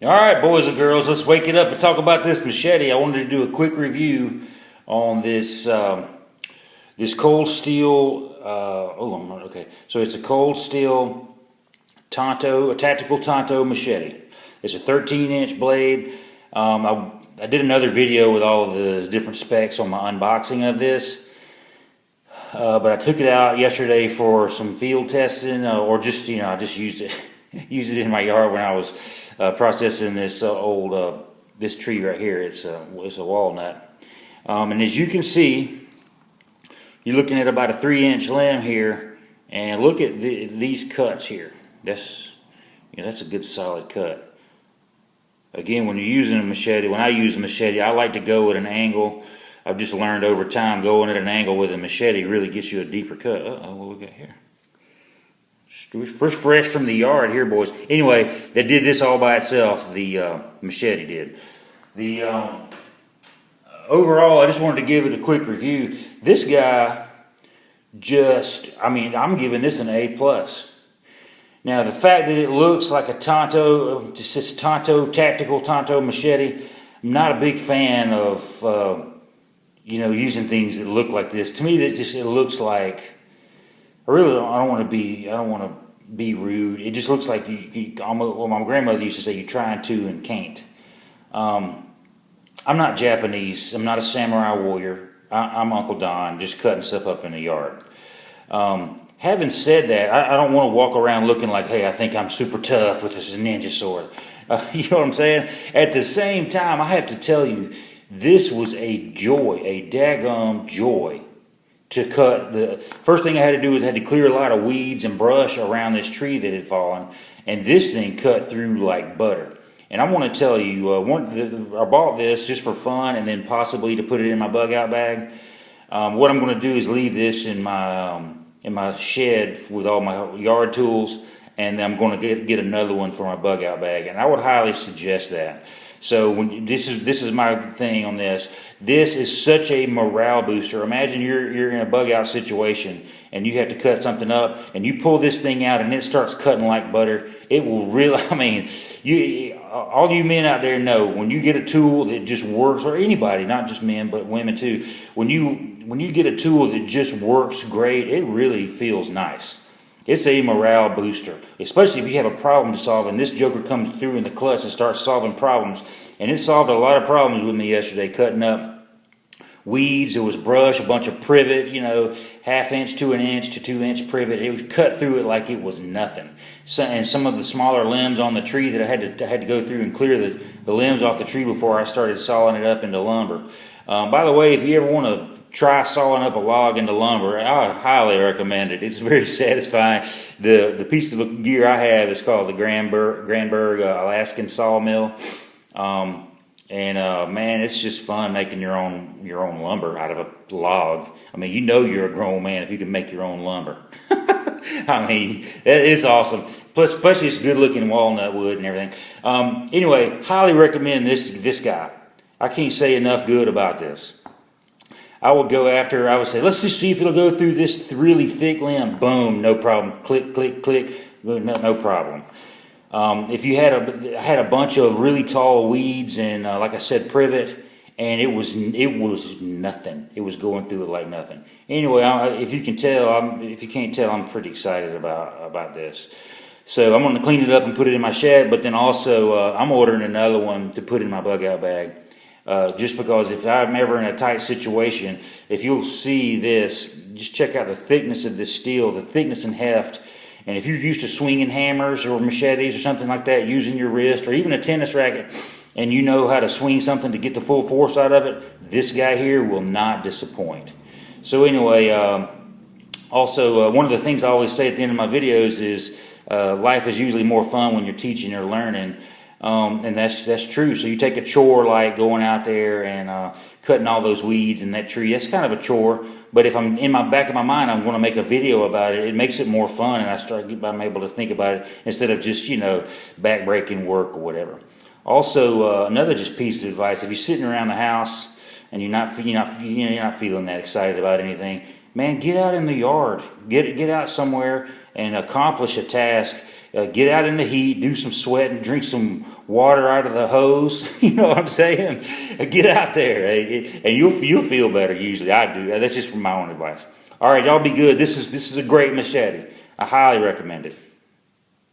Alright, boys and girls, let's wake it up and talk about this machete. I wanted to do a quick review on this this cold steel, okay. So it's a cold steel Tanto, a tactical Tanto machete. It's a 13-inch blade. I did another video with all of the different specs on my unboxing of this. But I took it out yesterday for some field testing, or just, I just used it, used it in my yard when I was processing this this tree right here. It's a walnut, and as you can see, you're looking at about a 3-inch limb here, and look at these cuts here. That's a good solid cut. Again, when you're using a machete, when I use a machete, I like to go at an angle. I've just learned over time going at an angle with a machete really gets you a deeper cut. What we got here? Fresh from the yard here, boys. Anyway, they did this all by itself. The machete did. The overall, I just wanted to give it a quick review. This guy I'm giving this an A+. Now, the fact that it looks like a Tanto, just this tactical Tanto machete, I'm not a big fan of using things that look like this. To me, it looks like, I don't want to be rude. It just looks like my grandmother used to say, you're trying to and can't. I'm not Japanese. I'm not a samurai warrior. I'm Uncle Don, just cutting stuff up in the yard. Having said that, I don't want to walk around looking like, hey, I think I'm super tough with this ninja sword. You know what I'm saying? At the same time, I have to tell you, this was a joy, a daggum joy to cut. The first thing I had to do was I had to clear a lot of weeds and brush around this tree that had fallen, and this thing cut through like butter. And I want to tell you, I bought this just for fun and then possibly to put it in my bug out bag. What I'm going to do is leave this in my shed with all my yard tools, and then I'm going to get another one for my bug out bag, and I would highly suggest that. So this is my thing on this. This is such a morale booster. Imagine you're in a bug out situation and you have to cut something up, and you pull this thing out and it starts cutting like butter. It will really, all you men out there know, when you get a tool that just works, or anybody, not just men but women too, when you get a tool that just works great, it really feels nice. It's a morale booster, especially if you have a problem to solve, and this joker comes through in the clutch and starts solving problems. And it solved a lot of problems with me yesterday, cutting up weeds. There was brush, a bunch of privet, 1/2 inch to 1 inch to 2-inch privet. It was cut through it like it was nothing. And some of the smaller limbs on the tree that I had to go through and clear the limbs off the tree before I started sawing it up into lumber. By the way, if you ever want to try sawing up a log into lumber, I highly recommend it. It's very satisfying. The piece of gear I have is called the Granberg Alaskan Sawmill. Man, it's just fun making your own lumber out of a log. You're a grown man if you can make your own lumber. That is awesome. Plus, especially it's good looking walnut wood and everything. Anyway, highly recommend this guy. I can't say enough good about this. I would say, let's just see if it'll go through this really thick limb. Boom, no problem. Click, click, click. No problem. If you had a bunch of really tall weeds and, like I said, privet, and it was nothing. It was going through it like nothing. Anyway, if you can't tell, I'm pretty excited about this. So I'm going to clean it up and put it in my shed, but then also I'm ordering another one to put in my bug out bag. Just because if I'm ever in a tight situation, if you'll see this, just check out the thickness of this steel, the thickness and heft. And if you're used to swinging hammers or machetes or something like that, using your wrist or even a tennis racket, and you know how to swing something to get the full force out of it, this guy here will not disappoint. So anyway, also one of the things I always say at the end of my videos is life is usually more fun when you're teaching or learning. And that's true. So you take a chore like going out there and cutting all those weeds in that tree. That's kind of a chore. But if I'm in my back of my mind, I'm going to make a video about it. It makes it more fun, and I'm able to think about it instead of just back-breaking work or whatever. Also, another just piece of advice: if you're sitting around the house and you're not feeling that excited about anything, man, get out in the yard. Get out somewhere and accomplish a task Get out in the heat, do some sweating, drink some water out of the hose. You know what I'm saying? Get out there, and you'll feel better. Usually, I do. That's just from my own advice. All right, y'all be good. This is a great machete. I highly recommend it.